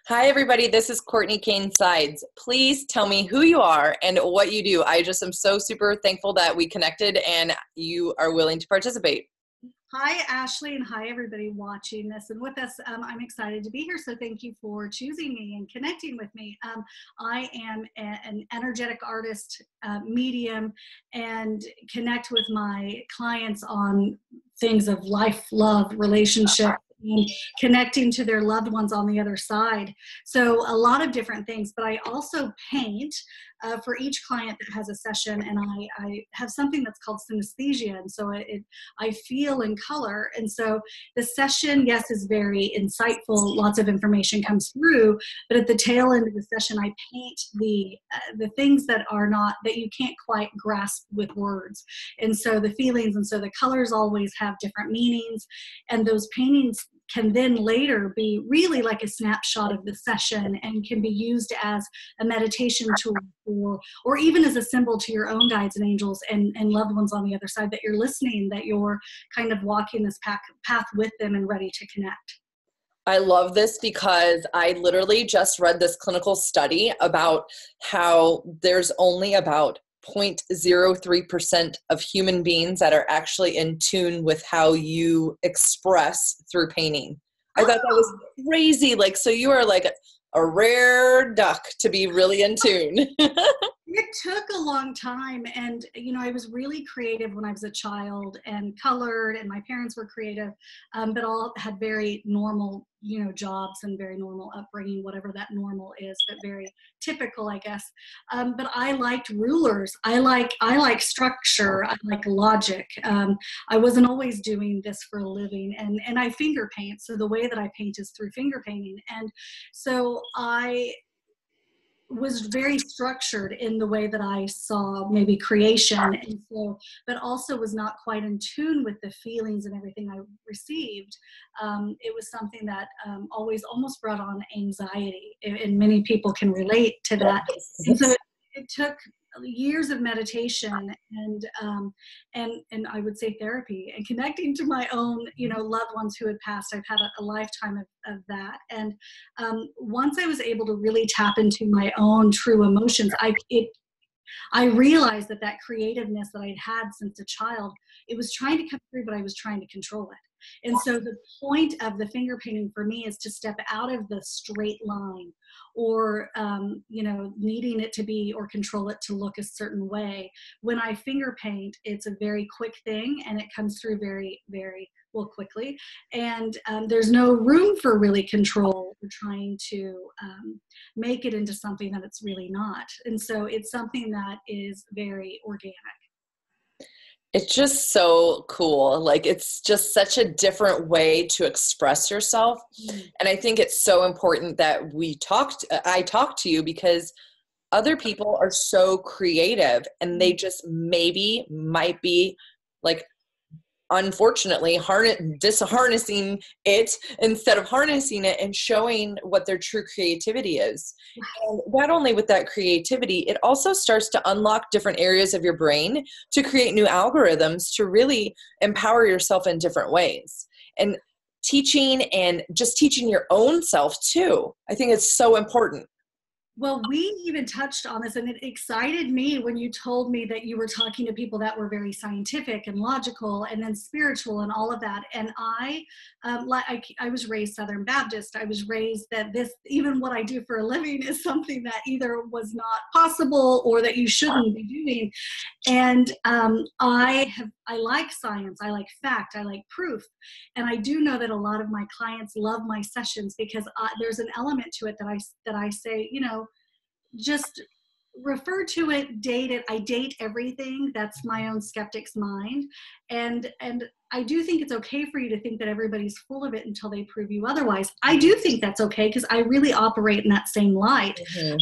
Hi, everybody. This is Courtney Kane Sides. Please tell me who you are and what you do. I just am so super thankful that we connected and you are willing to participate. Hi, Ashley, and hi, everybody watching this and with us. I'm excited to be here, so thank you for choosing me and connecting with me. I am an energetic artist, medium, and connect with my clients on things of life, love, relationship, and connecting to their loved ones on the other side. So a lot of different things, but I also paint for each client that has a session, and I have something that's called synesthesia, and so I feel in color. And so the session, yes, is very insightful. Lots of information comes through, but at the tail end of the session, I paint the things that are not, that you can't quite grasp with words. And so the feelings, and so the colors always have different meanings, and those paintings can then later be really like a snapshot of the session and can be used as a meditation tool or even as a symbol to your own guides and angels and loved ones on the other side, that you're listening, that you're kind of walking this path with them and ready to connect. I love this because I literally just read this clinical study about how there's only about 0.03% of human beings that are actually in tune with how you express through painting. I thought that was crazy. Like, so you are like a rare duck to be really in tune. It took a long time, and I was really creative when I was a child and colored, and my parents were creative, but all had very normal jobs and very normal upbringing, whatever that normal is, but very typical, I guess. But I liked rulers. I like structure. I like logic. I wasn't always doing this for a living, and I finger paint, so the way that I paint is through finger painting. And so I was very structured in the way that I saw maybe creation, and so, but also was not quite in tune with the feelings and everything I received. It was something that always almost brought on anxiety, and many people can relate to that. And so it took years of meditation and I would say therapy and connecting to my own loved ones who had passed. I've had a lifetime of that, and once I was able to really tap into my own true emotions, I realized that creativeness that I'd had since a child, it was trying to come through, but I was trying to control it. And so the point of the finger painting for me is to step out of the straight line or, needing it to be or control it to look a certain way. When I finger paint, it's a very quick thing, and it comes through very, very well quickly. And there's no room for really control or trying to make it into something that it's really not. And so it's something that is very organic. It's just so cool. Like, it's just such a different way to express yourself. And I think it's so important that I talk to you, because other people are so creative and they just might be like, unfortunately, disharnessing it instead of harnessing it and showing what their true creativity is. And not only with that creativity, it also starts to unlock different areas of your brain to create new algorithms to really empower yourself in different ways. And teaching and just teaching your own self too, I think it's so important. Well, we even touched on this, and it excited me when you told me that you were talking to people that were very scientific and logical and then spiritual and all of that. And I was raised Southern Baptist. I was raised that even what I do for a living is something that either was not possible or that you shouldn't be doing. And I like science, I like fact, I like proof. And I do know that a lot of my clients love my sessions because there's an element to it that I say, just refer to it, date it. I date everything. That's my own skeptic's mind. And I do think it's okay for you to think that everybody's full of it until they prove you otherwise. I do think that's okay because I really operate in that same light. Mm-hmm.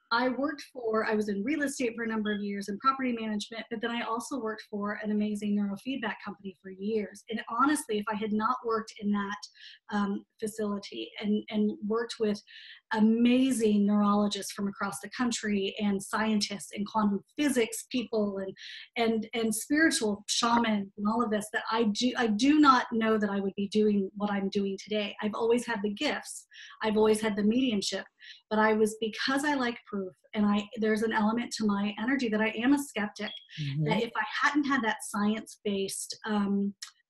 I was in real estate for a number of years and property management, but then I also worked for an amazing neurofeedback company for years. And honestly, if I had not worked in that facility and worked with amazing neurologists from across the country, and scientists and quantum physics people, and spiritual shamans, and all of this, that I do not know that I would be doing what I'm doing today. I've always had the gifts. I've always had the mediumship, but because I like proof, and there's an element to my energy that I am a skeptic, that if I hadn't had that science-based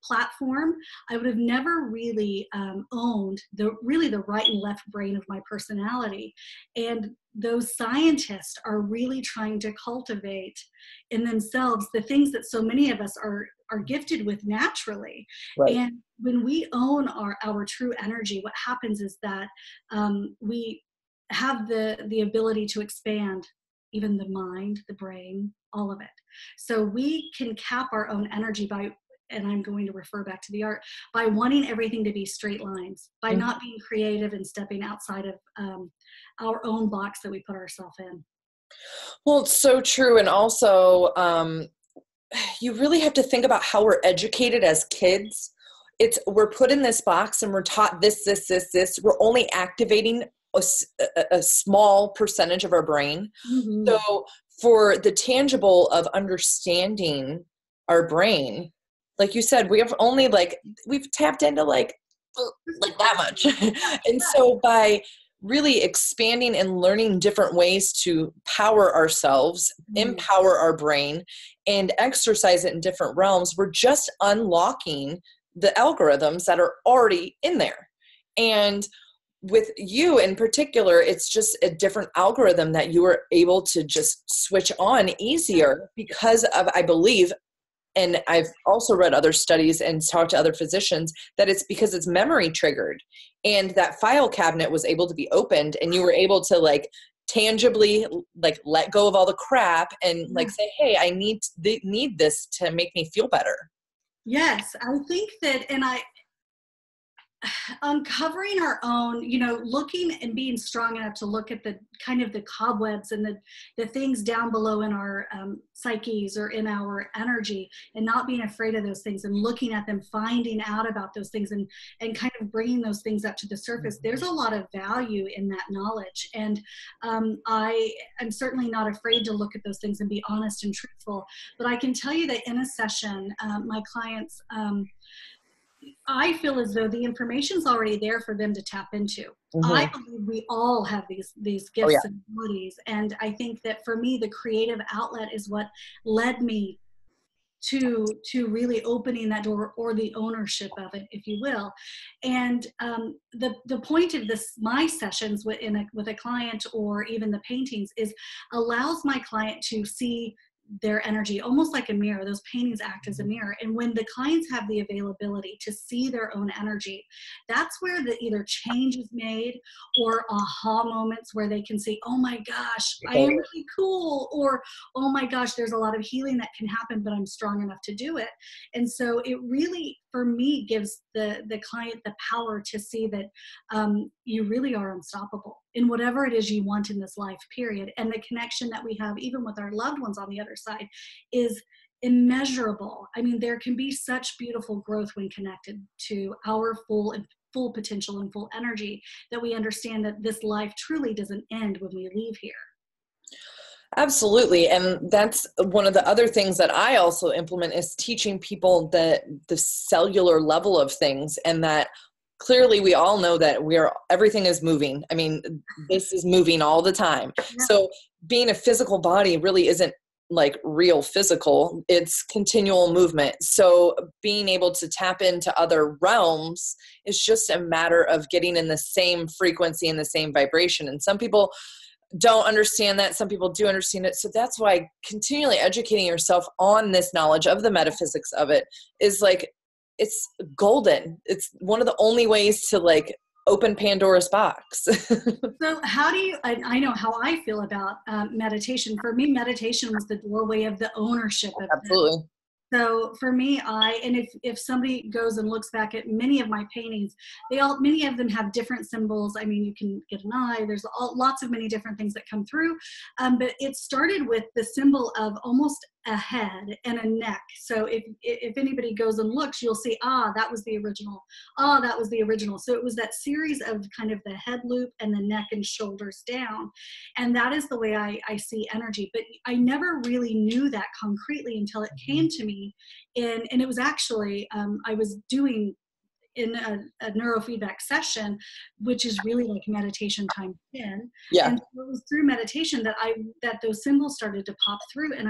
platform, I would have never really owned the right and left brain of my personality. And those scientists are really trying to cultivate in themselves the things that so many of us are gifted with naturally. Right. And when we own our true energy, what happens is that we have the ability to expand even the mind, the brain, all of it. So we can cap our own energy by, and I'm going to refer back to the art, by wanting everything to be straight lines, by not being creative and stepping outside of our own box that we put ourselves in. Well, it's so true. And also, you really have to think about how we're educated as kids. We're put in this box and we're taught this. We're only activating a small percentage of our brain. So for the tangible of understanding our brain, like you said, we've tapped into like that much. And so by really expanding and learning different ways to power ourselves, empower our brain, and exercise it in different realms, we're just unlocking the algorithms that are already in there. And with you in particular, it's just a different algorithm that you were able to just switch on easier because of, I believe, and I've also read other studies and talked to other physicians, that it's because it's memory triggered, and that file cabinet was able to be opened, and you were able to like tangibly like let go of all the crap and like say, hey, I need this to make me feel better. Yes, I think that, and uncovering our own, looking and being strong enough to look at the kind of the cobwebs and the things down below in our psyches or in our energy, and not being afraid of those things, and looking at them, finding out about those things, and kind of bringing those things up to the surface. There's a lot of value in that knowledge. And I am certainly not afraid to look at those things and be honest and truthful. But I can tell you that in a session, my clients, I feel as though the information's already there for them to tap into. I believe we all have these gifts and abilities. And I think that for me, the creative outlet is what led me to really opening that door, or the ownership of it, if you will. And the point of my sessions with a client, or even the paintings, is allows my client to see their energy almost like a mirror. Those paintings act as a mirror. And when the clients have the availability to see their own energy, that's where the either change is made, or aha moments where they can see, oh my gosh, I am really cool, or oh my gosh, there's a lot of healing that can happen, but I'm strong enough to do it. And so it really, for me, gives the client the power to see that you really are unstoppable in whatever it is you want in this life, period. And the connection that we have, even with our loved ones on the other side, is immeasurable. I mean, there can be such beautiful growth when connected to our full potential and full energy, that we understand that this life truly doesn't end when we leave here. Absolutely. And that's one of the other things that I also implement, is teaching people the cellular level of things, and that clearly we all know that everything is moving. I mean, this is moving all the time. Yeah. So being a physical body really isn't like real physical, it's continual movement. So being able to tap into other realms is just a matter of getting in the same frequency and the same vibration. And some people don't understand that. Some people do understand it. So that's why continually educating yourself on this knowledge of the metaphysics of it is like, it's golden. It's one of the only ways to like open Pandora's box. So how do you, I know how I feel about meditation. For me, meditation was the doorway of the ownership of Absolutely. Them. So for me, and if somebody goes and looks back at many of my paintings, many of them have different symbols. I mean, you can get an eye, there's lots of many different things that come through. But it started with the symbol of almost a head and a neck. So if anybody goes and looks, you'll see, that was the original. That was the original. So it was that series of kind of the head loop and the neck and shoulders down. And that is the way I see energy. But I never really knew that concretely until it came to me. And it was actually, I was doing in a neurofeedback session, which is really like meditation times 10. Yeah. And it was through meditation that those symbols started to pop through, and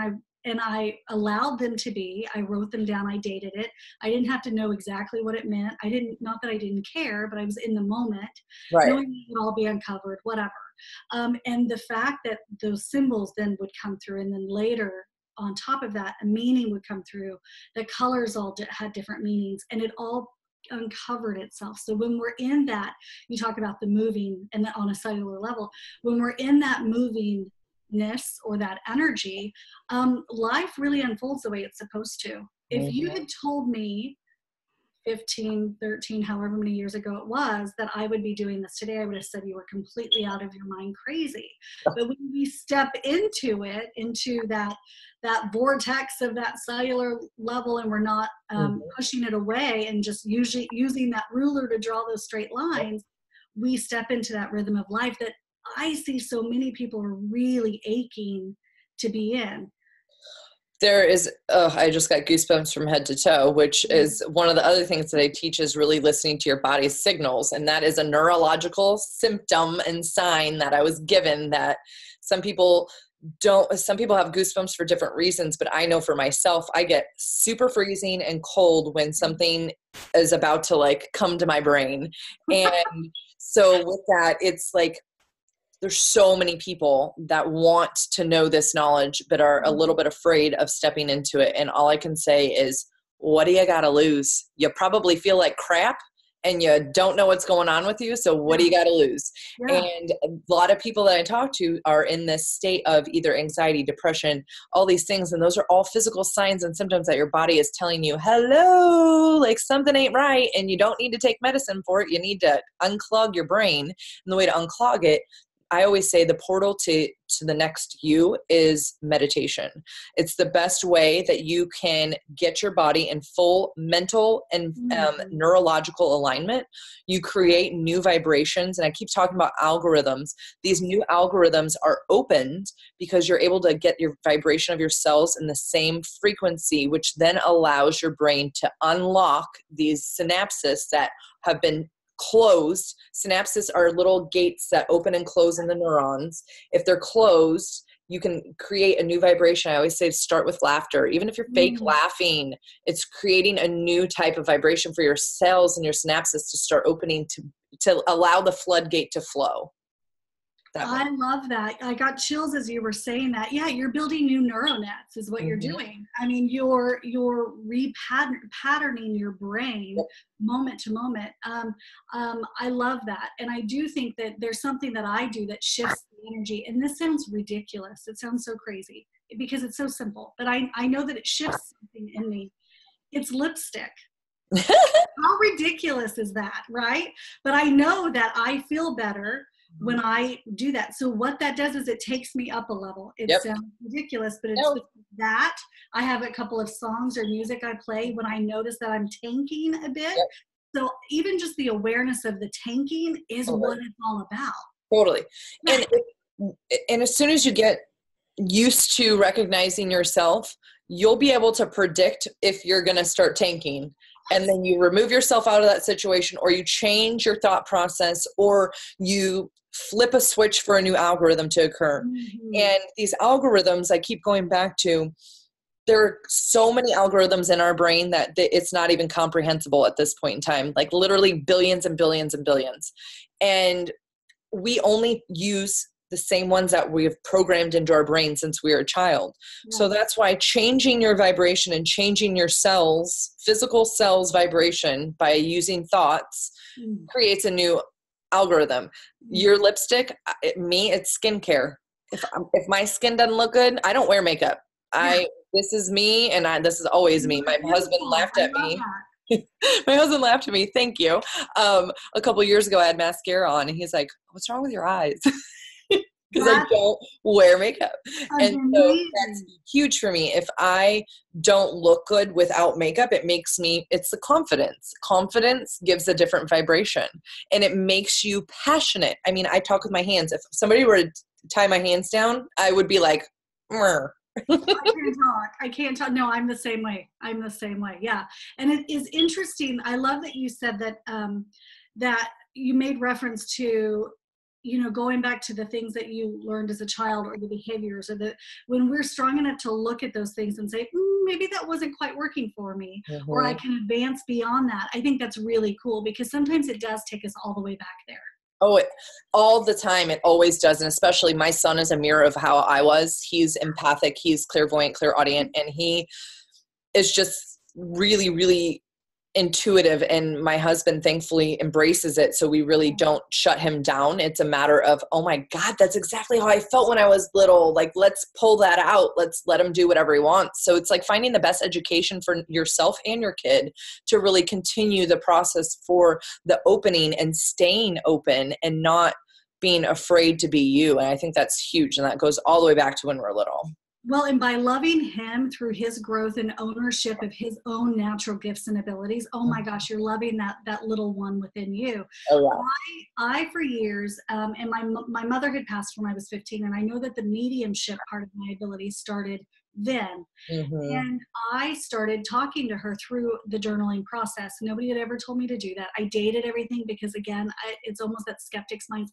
I allowed them to be. I wrote them down. I dated it. I didn't have to know exactly what it meant. Not that I didn't care, but I was in the moment, Right. knowing it would all be uncovered, whatever. And the fact that those symbols then would come through, and then later on top of that, a meaning would come through. The colors all had different meanings, and it all uncovered itself. So when we're in that, you talk about the moving and on a cellular level, when we're in that movingness or that energy, life really unfolds the way it's supposed to. If you had told me 15, 13, however many years ago it was, that I would be doing this today, I would have said you were completely out of your mind crazy. But when we step into it, into that vortex of that cellular level, and we're not pushing it away and just using that ruler to draw those straight lines, we step into that rhythm of life that I see so many people are really aching to be in. There is, I just got goosebumps from head to toe, which is one of the other things that I teach is really listening to your body's signals. And that is a neurological symptom and sign that I was given that some people have goosebumps for different reasons, but I know for myself, I get super freezing and cold when something is about to like come to my brain. And so with that, it's like, there's so many people that want to know this knowledge, but are a little bit afraid of stepping into it. And all I can say is, what do you got to lose? You probably feel like crap and you don't know what's going on with you. So what do you got to lose? Yeah. And a lot of people that I talk to are in this state of either anxiety, depression, all these things. And those are all physical signs and symptoms that your body is telling you, hello, like something ain't right. And you don't need to take medicine for it. You need to unclog your brain. And the way to unclog it, I always say the portal to the next you is meditation. It's the best way that you can get your body in full mental and neurological alignment. You create new vibrations. And I keep talking about algorithms. These new algorithms are opened because you're able to get your vibration of your cells in the same frequency, which then allows your brain to unlock these synapses that have been closed. Synapses are little gates that open and close in the neurons. If they're closed, you can create a new vibration. I always say start with laughter. Even if you're fake laughing, it's creating a new type of vibration for your cells and your synapses to start opening to allow the floodgate to flow. I love that. I got chills as you were saying that. Yeah, you're building new neural nets is what you're doing. I mean, you're repatterning your brain moment to moment. I love that. And I do think that there's something that I do that shifts the energy. And this sounds ridiculous. It sounds so crazy because it's so simple. But I know that it shifts something in me. It's lipstick. How ridiculous is that, right? But I know that I feel better when I do that. So what that does is it takes me up a level. It sounds ridiculous, but it's that. I have a couple of songs or music I play when I notice that I'm tanking a bit. So even just the awareness of the tanking is what it's all about. Totally. And as soon as you get used to recognizing yourself, you'll be able to predict if you're going to start tanking. And then you remove yourself out of that situation, or you change your thought process, or you flip a switch for a new algorithm to occur. And these algorithms, I keep going back to, there are so many algorithms in our brain that it's not even comprehensible at this point in time, like literally billions and billions and billions. And we only use the same ones that we've programmed into our brain since we were a child. So that's why changing your vibration and changing your cells, physical cells vibration by using thoughts creates a new algorithm. Your lipstick, it's skincare. If my skin doesn't look good, I don't wear makeup. This is me, and this is always me. My husband laughed at me. My husband laughed at me. Thank you. A couple years ago, I had mascara on, and he's like, "What's wrong with your eyes?" because I don't wear makeup. And so that's amazing. huge for me. If I don't look good without makeup, it's the confidence. Confidence gives a different vibration and it makes you passionate. I mean, I talk with my hands. If somebody were to tie my hands down, I would be like, "Mrr." I can't talk. I can't talk. No, I'm the same way. I'm the same way. Yeah. And it is interesting. I love that you said that, that you made reference to, going back to the things that you learned as a child or the behaviors or when we're strong enough to look at those things and say, maybe that wasn't quite working for me, or I can advance beyond that. I think that's really cool because sometimes it does take us all the way back there. Oh, all the time. It always does. And especially my son is a mirror of how I was. He's empathic. He's clairvoyant, clairaudient, and he is just really, really intuitive. And my husband thankfully embraces it. So we really don't shut him down. It's a matter of, oh my God, that's exactly how I felt when I was little. Like, let's pull that out. Let's let him do whatever he wants. So it's like finding the best education for yourself and your kid to really continue the process for the opening and staying open and not being afraid to be you. And I think that's huge. And that goes all the way back to when we're little. Well, and by loving him through his growth and ownership of his own natural gifts and abilities, oh my gosh, you're loving that little one within you. Oh, yeah. I for years, and my mother had passed when I was 15, and I know that the mediumship part of my ability started then. And I started talking to her through the journaling process. Nobody had ever told me to do that. I dated everything because, again, it's almost that skeptic's mind.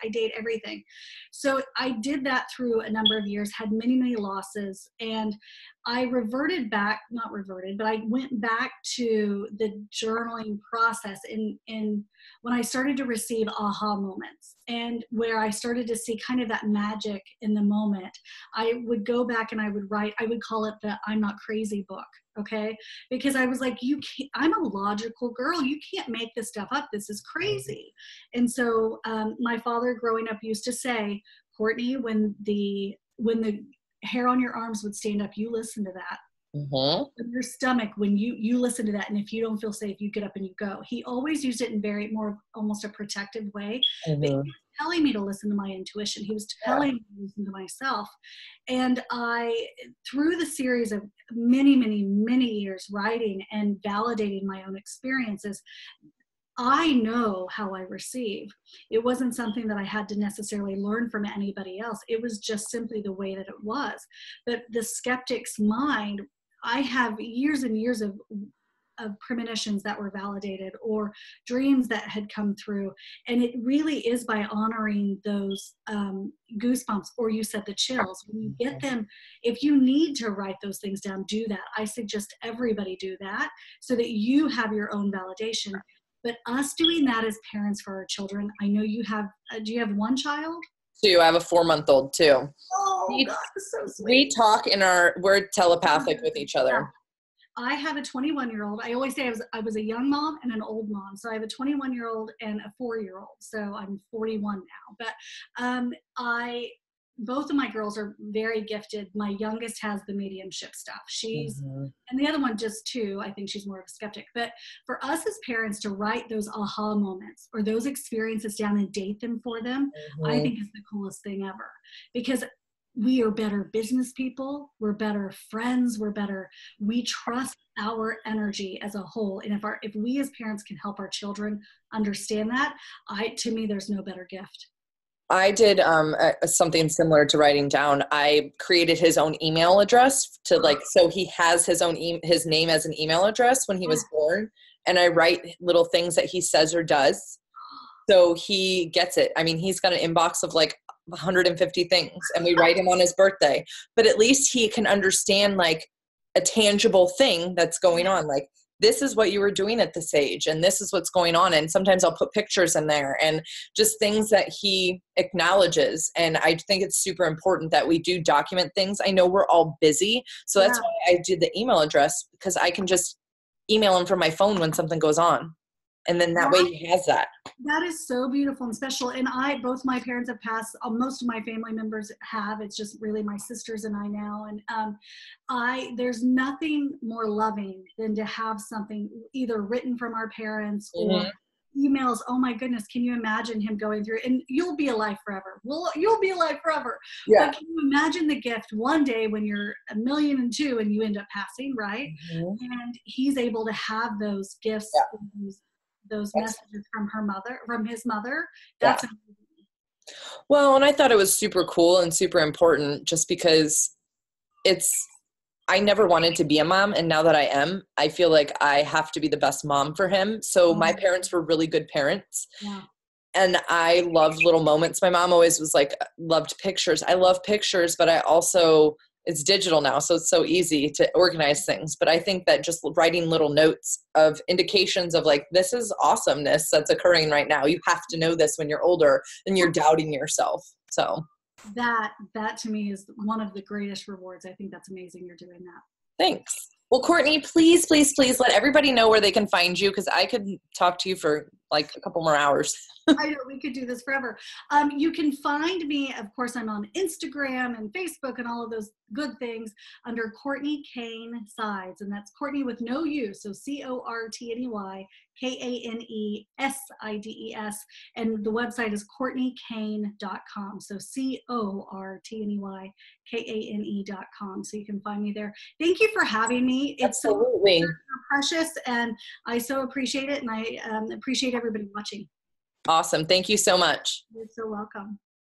I date everything. So I did that through a number of years, had many, many losses. And I not reverted, but I went back to the journaling process in when I started to receive aha moments and where I started to see kind of that magic in the moment. I would go back and I would write, I would call it the I'm Not Crazy book. Okay. Because I was like, I'm a logical girl. You can't make this stuff up. This is crazy. And so my father growing up used to say, Cortney, when the hair on your arms would stand up, you listen to that. Your stomach, when you listen to that, and if you don't feel safe, you get up and you go. He always used it in very more almost a protective way. But he was telling me to listen to my intuition. He was telling me to listen to myself. And through the series of many, many, many years writing and validating my own experiences, I know how I receive. It wasn't something that I had to necessarily learn from anybody else. It was just simply the way that it was. But the skeptic's mind, I have years and years of premonitions that were validated or dreams that had come through. And it really is by honoring those goosebumps, or you said the chills. When you get them, if you need to write those things down, do that. I suggest everybody do that so that you have your own validation. But us doing that as parents for our children, I know you have, do you have one child? 2. I have a 4-month-old too. Oh, God, that's so sweet. We talk we're telepathic with each other. Yeah. I have a 21-year-old. I always say I was a young mom and an old mom. So I have a 21-year-old and a 4-year-old. So I'm 41 now. But both of my girls are very gifted. My youngest has the mediumship stuff. And the other one just too, I think she's more of a skeptic. But for us as parents to write those aha moments or those experiences down and date them for them, I think is the coolest thing ever. Because we are better business people, we're better friends, we trust our energy as a whole. And if we as parents can help our children understand that, to me, there's no better gift. I did something similar to writing down. I created his own email address so he has his own his name as an email address when he was born. And I write little things that he says or does. So he gets it. I mean, he's got an inbox of like 150 things and we write him on his birthday, but at least he can understand like a tangible thing that's going on. Like, this is what you were doing at this age and this is what's going on. And sometimes I'll put pictures in there and just things that he acknowledges. And I think it's super important that we do document things. I know we're all busy. So that's why I did the email address, because I can just email him from my phone when something goes on. And then that way he has that. That is so beautiful and special. And both my parents have passed. Most of my family members have. It's just really my sisters and I now. And there's nothing more loving than to have something either written from our parents or emails, oh my goodness, can you imagine him going through, and you'll be alive forever. You'll be alive forever. Yeah. But can you imagine the gift one day when you're 1,000,002 and you end up passing, right? Mhm. And he's able to have those gifts, Yeah. those That's, messages from his mother. yeah. That's amazing. Well, and I thought it was super cool and super important just because I never wanted to be a mom. And now that I am, I feel like I have to be the best mom for him. So my Oh, parents were really good parents. yeah. And I loved little moments. My mom always was like, loved pictures. I love pictures, but I also, it's digital now, so it's so easy to organize things. But I think that just writing little notes of indications of like, this is awesomeness that's occurring right now. You have to know this when you're older and you're doubting yourself. So That to me is one of the greatest rewards. I think that's amazing you're doing that. thanks. Well, Cortney, please, please, please let everybody know where they can find you, because I could talk to you for like a couple more hours. I know we could do this forever. You can find me, of course, I'm on Instagram and Facebook and all of those good things under Cortney Kane Sides, and that's Cortney with no U, so CORTNEY KANESIDES, and the website is CourtneyKane.com, so CORTNEYKANE.com, so you can find me there. Thank you for having me. It's so Absolutely. precious, and I so appreciate it, and I appreciate everybody watching. Awesome. Thank you so much. You're so welcome.